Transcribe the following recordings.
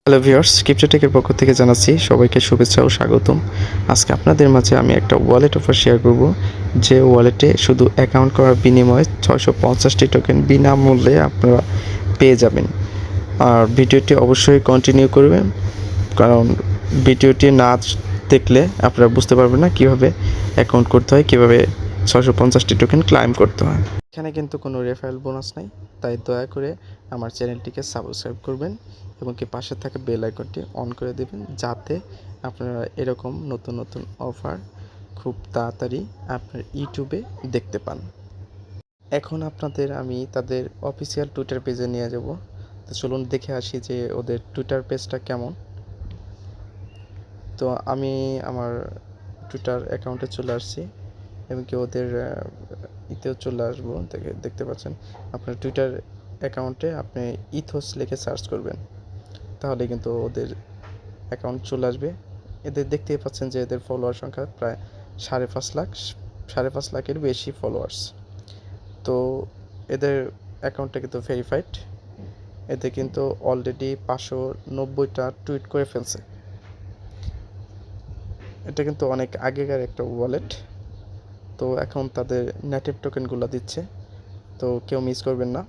Hello viewers, ক্রিপ্টোটেকের পক্ষ থেকে জানাচ্ছি সবাইকে শুভেচ্ছা ও স্বাগতম। আজকে আপনাদের মাঝে আমি একটা ওয়ালেট অফার শেয়ার করব, যে ওয়ালেটে শুধু অ্যাকাউন্ট করার বিনিময়ে 650টি টোকেন বিনামূল্যে আপনারা পেয়ে যাবেন। আর ভিডিওটি অবশ্যই কন্টিনিউ করবেন, কারণ ভিডিওটি না দেখলে আপনারা বুঝতে পারবেন না কীভাবে অ্যাকাউন্ট করতে হয়, কীভাবে 650টি টোকেন ক্লাইম করতে হয়। এখানে কিন্তু কোনো রেফারেল বোনাস নাই, তাই দয়া করে আমার চ্যানেলটিকে সাবস্ক্রাইব করবেন এবং কি পাশে থাকা বেল আইকনটি অন করে দেবেন, যাতে আপনারা এরকম নতুন নতুন অফার খুব তাড়াতাড়ি আপনার ইউটিউবে দেখতে পান। এখন আপনাদের আমি তাদের অফিসিয়াল টুইটার পেজে নিয়ে যাব। তো চলুন দেখে আসি যে ওদের টুইটার পেজটা কেমন। তো আমি আমার টুইটার অ্যাকাউন্টে চলে আসছি এবং কি ওদের ইতেও চলে আসবো। দেখতে পাচ্ছেন আপনার টুইটার অ্যাকাউন্টে আপনি ইথোস লিখে সার্চ করবেন, তাহলে কিন্তু ওদের অ্যাকাউন্ট চলে আসবে। এদের দেখতেই পাচ্ছেন যে এদের ফলোয়ার সংখ্যা প্রায় 5.5 লাখের বেশি ফলোয়ার্স। তো এদের অ্যাকাউন্টটা কিন্তু ভেরিফাইড। এতে কিন্তু অলরেডি 590টা টুইট করে ফেলছে। এটা কিন্তু অনেক আগেকার একটা ওয়ালেট। তো এখন তাদের নেটিভ টোকেনগুলো দিচ্ছে, তো কেউ মিস করবেন না।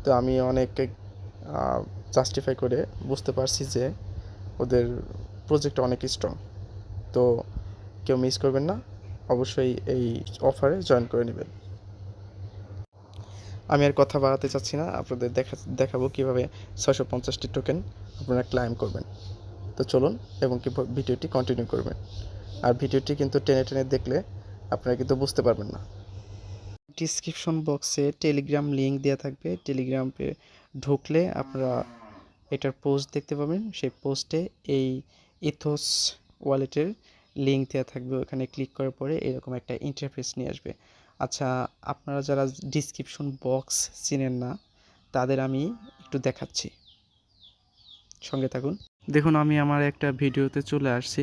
তো আমি অনেক জাস্টিফাই করে বুঝতে পারছি যে ওদের প্রজেক্ট অনেক স্ট্রং। তো কেউ মিস করবেন না, অবশ্যই এই অফারে জয়েন করে নেবেন। আমি আর কথা বাড়াতে চাচ্ছি না, আপনাদের দেখাবো কীভাবে 650টি টোকেন আপনারা ক্লাইম করবেন। তো চলুন এবং কি ভিডিওটি কন্টিনিউ করবেন। আর ভিডিওটি কিন্তু টেনে টেনে দেখলে আপনারা কিন্তু বুঝতে পারবেন না। ডিসক্রিপশন বক্সে টেলিগ্রাম লিঙ্ক দেওয়া থাকবে, টেলিগ্রামে ঢুকলে আপনারা এটার পোস্ট দেখতে পাবেন। সেই পোস্টে এই ইথোস ওয়ালেটের লিঙ্ক দেওয়া থাকবে, ওখানে ক্লিক করার পরে এরকম একটা ইন্টারফেস নিয়ে আসবে। আচ্ছা, আপনারা যারা ডিসক্রিপশন বক্স চিনেন না, তাদের আমি একটু দেখাচ্ছি, সঙ্গে থাকুন। দেখুন, আমি আমার একটা ভিডিওতে চলে আসছি।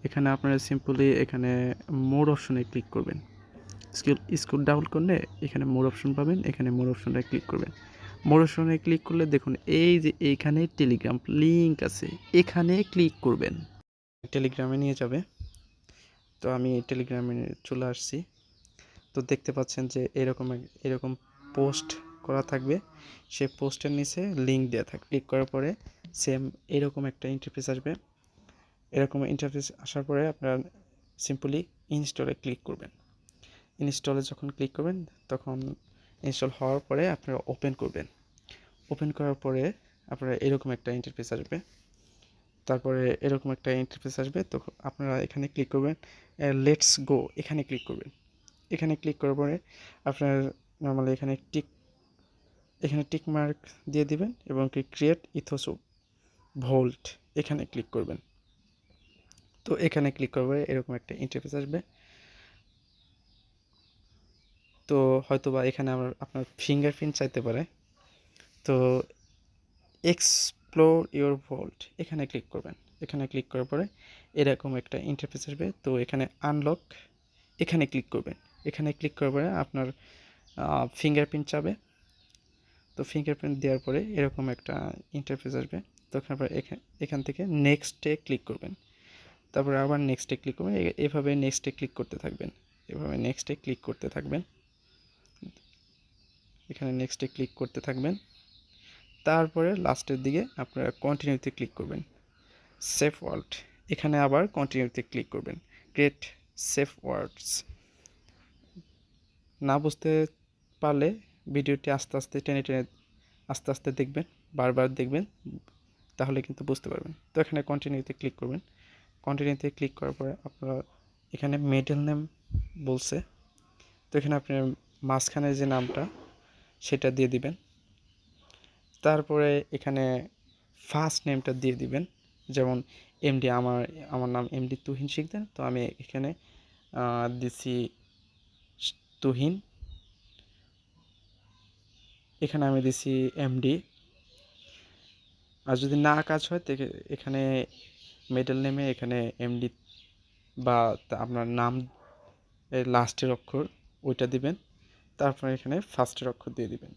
এখানে আপনারা সিম্পলি এখানে মোর অপশনে ক্লিক করবেন। স্ক্রল ডাউন করলে এখানে মোর অপশন পাবেন, এখানে মোর অপশনটা ক্লিক করবেন। মোর অপশনে ক্লিক করলে দেখুন এই যে এইখানে টেলিগ্রাম লিঙ্ক আছে, এখানে ক্লিক করবেন, টেলিগ্রামে নিয়ে যাবে। তো আমি টেলিগ্রামে চলে আসছি। তো দেখতে পাচ্ছেন যে এরকম পোস্ট করা থাকবে, সেই পোস্টের নিচে লিঙ্ক দেওয়া থাকবে। ক্লিক করার পরে সেম এরকম একটা ইন্টারফেস আসবে। এরকম ইন্টারফেস আসার পরে আপনারা সিম্পলি ইনস্টলে ক্লিক করবেন। ইনস্টলে যখন ক্লিক করবেন, তখন ইনস্টল হওয়ার পরে আপনারা ওপেন করবেন। ওপেন করার পরে আপনারা এরকম একটা ইন্টারফেস আসবে। তারপরে এরকম একটা ইন্টারফেস আসবে, তো আপনারা এখানে ক্লিক করবেন, লেটস গো এখানে ক্লিক করবেন। এখানে ক্লিক করার পরে আপনার নর্মালি এখানে টিক মার্ক দিয়ে দিবেন এবং ক্রিয়েট ইথোস ভোল্ট এখানে ক্লিক করবেন। তো এখানে ক্লিক করবে এরকম একটা ইন্টারফেস আসবে। তো হয়তোবা এখানে আপনার ফিঙ্গারপ্রিন্ট চাইতে পারে। তো এক্সপ্লোর ইওর ভোল্ট এখানে ক্লিক করবেন। এখানে ক্লিক করার পরে এরকম একটা ইন্টারফেস আসবে। তো এখানে আনলক এখানে ক্লিক করবেন। এখানে ক্লিক করার পরে আপনার ফিঙ্গারপ্রিন্ট চাবে। তো ফিঙ্গারপ্রিন্ট দেওয়ার পরে এরকম একটা ইন্টারফেস আসবে। তো এখান থেকে নেক্সটে ক্লিক করবেন। তারপরে আবার নেক্সটে ক্লিক করবেন। এভাবে নেক্সটে ক্লিক করতে থাকবেন, এভাবে নেক্সটে ক্লিক করতে থাকবেন, এখানে নেক্সটে ক্লিক করতে থাকবেন। তারপরে লাস্টের দিকে আপনারা কন্টিনিউতে ক্লিক করবেন। সেফ ওয়ার্ল্ড এখানে আবার কন্টিনিউতে ক্লিক করবেন। ক্রিয়েট সেফ ওয়ার্ডস। না বুঝতে পারলে ভিডিওটি আস্তে আস্তে টেনে টেনে আস্তে আস্তে দেখবেন, বারবার দেখবেন, তাহলে কিন্তু বুঝতে পারবেন। তো এখানে কন্টিনিউতে ক্লিক করবেন। কন্টিনিউতে ক্লিক করার পরে আপনারা এখানে মিডল নেম বলছে, তো এখানে আপনার মাঝখানে যে নামটা সেটা দিয়ে দিবেন। তারপরে এখানে ফার্স্ট নেমটা দিয়ে দিবেন, যেমন এমডি, আমার নাম এমডি তুহিন শিকদার। তো আমি এখানে দিছি তুহিন, এখানে আমি দিছি এমডি। আর যদি না কাজ হয় তো এখানে মিডল নেমে এখানে এমডি বা আপনার নাম এর লাস্টের অক্ষর ওইটা দিবেন। তারপরে এখানে ফার্স্টের অক্ষর দিয়ে দিবেন।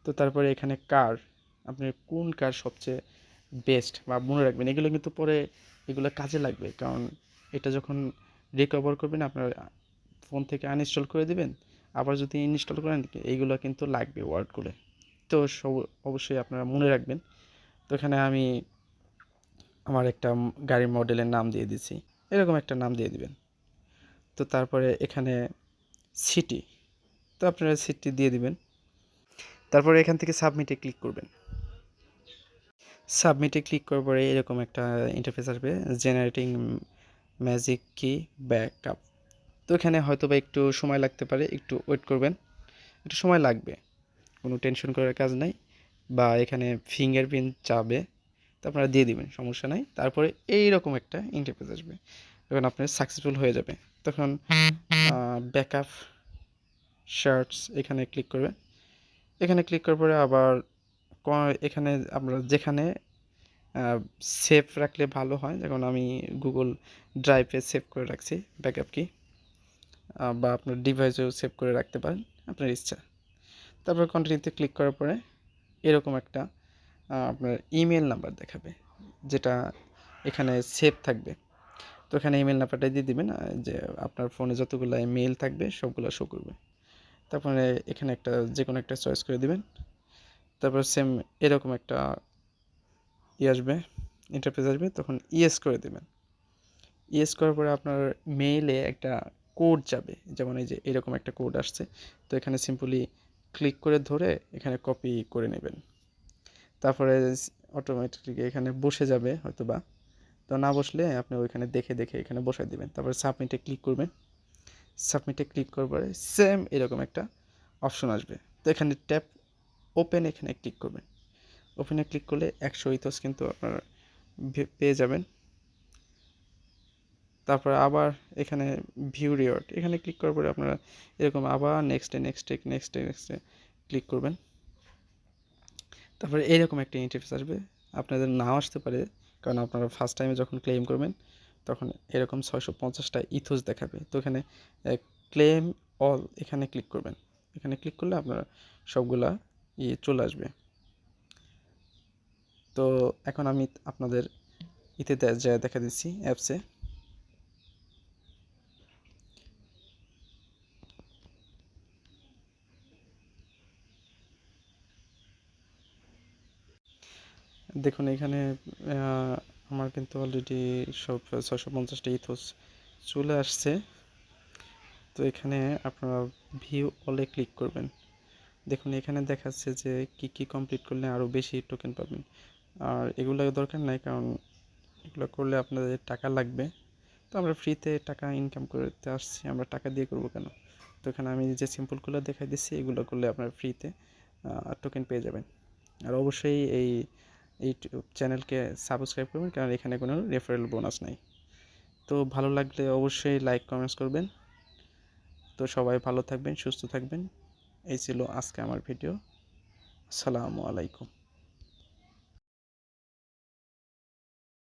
তো তারপরে এখানে কার, আপনার কোন কার সবচেয়ে বেস্ট বা মনে রাখবেন। এগুলো কিন্তু পরে এগুলো কাজে লাগবে, কারণ এটা যখন রিকভার করবেন আপনার ফোন থেকে আনইনস্টল করে দিবেন, আবার যদি ইনস্টল করেন এইগুলো কিন্তু লাগবে ওয়ার্ডগুলো। তো অবশ্যই আপনারা মনে রাখবেন। তো এখানে আমি আমার একটা গাড়ির মডেলের নাম দিয়ে দিচ্ছি, এরকম একটা নাম দিয়ে দিবেন। তো তারপরে এখানে সিটি, তো আপনারা সিটি দিয়ে দিবেন। তারপরে এখান থেকে সাবমিটে ক্লিক করবেন। সাবমিটে ক্লিক করার পরে এরকম একটা ইন্টারফেস আসবে, জেনারেটিং ম্যাজিক কি ব্যাকআপ। তো এখানে হয়তো বা একটু সময় লাগতে পারে, একটু ওয়েট করবেন, একটু সময় লাগবে, কোনো টেনশন করার কাজ নাই। বা এখানে ফিঙ্গারপ্রিন্ট চাবে, তো আপনারা দিয়ে দিবেন, সমস্যা নাই। তারপরে এইরকম একটা ইন্টারফেস আসবে, যখন আপনার সাকসেসফুল হয়ে যাবে তখন ব্যাকআপ শার্টস এখানে ক্লিক করবেন। এখানে ক্লিক করার পরে আবার এখানে আমরা যেখানে সেভ রাখলে ভালো হয়, যেমন আমি গুগল ড্রাইভে সেভ করে রাখছি ব্যাকআপ কি, বা আপনার ডিভাইসেও সেভ করে রাখতে পারেন, আপনার ইচ্ছা। তারপর কন্টিনিউতে ক্লিক করার পরে এরকম একটা আপনার ইমেল নাম্বার দেখাবে, যেটা এখানে সেভ থাকবে। তো এখানে ইমেল নাম্বারটা দিয়ে দিবেন, যে আপনার ফোনে যতগুলো মেল থাকবে সবগুলো শো করবে। তারপরে এখানে একটা যে কোনো একটা চয়েস করে দিবেন। তারপর সেম এরকম একটা আসবে, ইন্টারফেস আসবে, তখন ইয়েস করে দেবেন। ইয়েস করার পরে আপনার মেইলে একটা কোড যাবে, যেমন এই যে এরকম একটা কোড আসছে। তো এখানে সিম্পলি ক্লিক করে ধরে এখানে কপি করে নেবেন। তারপরে অটোমেটিকলি এখানে বসে যাবে হয়তো বা, তো না বসলে আপনি ওইখানে দেখে দেখে এখানে বসাই দেবেন। তারপরে সাবমিটে ক্লিক করবেন। সাবমিটে ক্লিক করার পরে সেম এরকম একটা অপশন আসবে, তো এখানে ট্যাপ ওপেন, এখানে ক্লিক করবেন। ওপেনে ক্লিক করলে 100 ইথোস কিন্তু আপনারা পেয়ে যাবেন। তারপর আবার এখানে ভিউ রিওয়ার্ড, এখানে ক্লিক করার পরে আপনারা এরকম আবার নেক্সটে ক্লিক করবেন। তারপরে এইরকম একটা ইন্টারফেস আসবে, আপনাদের নাও আসতে পারে, কারণ আপনারা ফার্স্ট টাইমে যখন ক্লেম করবেন তখন এরকম 650টা ইথোস দেখাবে। তো এখানে ক্লেম অল এখানে ক্লিক করবেন। এখানে ক্লিক করলে আপনারা সবগুলা চলে আসবে। তো এখন আমি আপনাদের যা দেখা দিচ্ছি অ্যাপসে। দেখুন এখানে আমার কিন্তু অলরেডি সব 650টা ইথোস চলে আসছে। তো এখানে আপনারা ভিউ অলে ক্লিক করবেন। দেখুন এখানে দেখাচ্ছে যে কি কমপ্লিট করলে আরও বেশি টোকেন পাবেন। আর এগুলো দরকার নাই, কারণ এগুলো করলে আপনাদের টাকা লাগবে। তো আমরা ফ্রিতে টাকা ইনকাম করতে আসছি, আমরা টাকা দিয়ে করবো কেন? তো এখানে আমি যে সিম্পলগুলো দেখাই দিচ্ছি, এগুলো করলে আপনারা ফ্রিতে টোকেন পেয়ে যাবেন। আর অবশ্যই এই চ্যানেলকে সাবস্ক্রাইব করবেন, কারণ এখানে কোনো রেফারেল বোনাস নাই। তো ভালো লাগলে অবশ্যই লাইক কমেন্টস করবেন। তো সবাই ভালো থাকবেন, সুস্থ থাকবেন। এই ছিল আজকে আমার ভিডিও। আসসালামু আলাইকুম।